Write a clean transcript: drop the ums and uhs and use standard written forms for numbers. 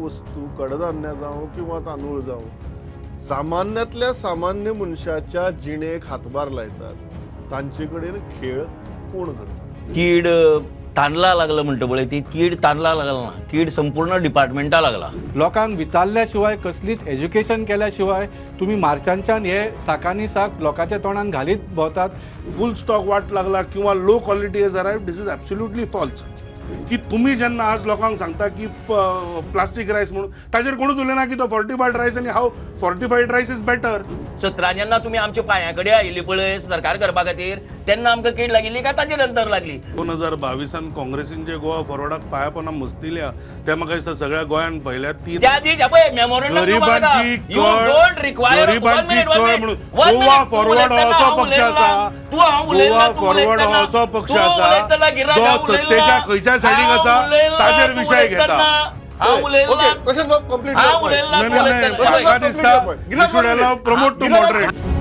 वस्तू कडधान्य जावं किंवा तांदूळ जावं सामान्यातल्या सामान्य मनशाच्या जिणेक हातभार लायतात तांचे कडेन खेळ कोण करता? कीड तांदळा लागलं म्हणटबळे ती कीड तांदळा लागला ना, कीड संपूर्ण डिपार्टमेंटा लागला. लोकांक विचारल्या शिवाय कसलीच एज्युकेशन केल्या शिवाय तुम्ही मार्चांच्यान हे साकानी साक लोकांच्या तोंडान घालीत भोवतात. फुल स्टॉक वाट लागला किंवा low quality has arrived, this is absolutely false. की तुम्ही जेन्ना आज लोकांक सांगता की प्लास्टीक रायस म्हणून ताजेर कोणूच उलयना की तो फॉर्टिफायड रायस आनी हाव फॉर्टिफायड रायस इज बेटर. 17 जेन्ना तुम्ही आमच्या पांया कडेन आयिल्ली पळय सरकार करपा खातीर तेन्ना आमकां कीड लागिल्ली काय ताजे नंतर लागली? 2022 काँग्रेसीन जे गोवा फॉरवर्डाक पांया पोंदा मस्तिल्या ते म्हाका दिसता सगळ्या गोंयान पयल्या ती त्या दिस पळय मेमोरंडम गरिबांची यू डोंट रिक्वायर गरिबांची कळ म्हणून गोवा फॉरवर्ड हो असो पक्ष आसा, गोवा फॉरवर्ड हो असो पक्ष आसा जो सत्तेच्या खंयच्या सायडीक आसा ताजेर विशय घेता. ओके, प्रशांत बाब, complete your point. म्हाका दिसता we should allow promote to moderate.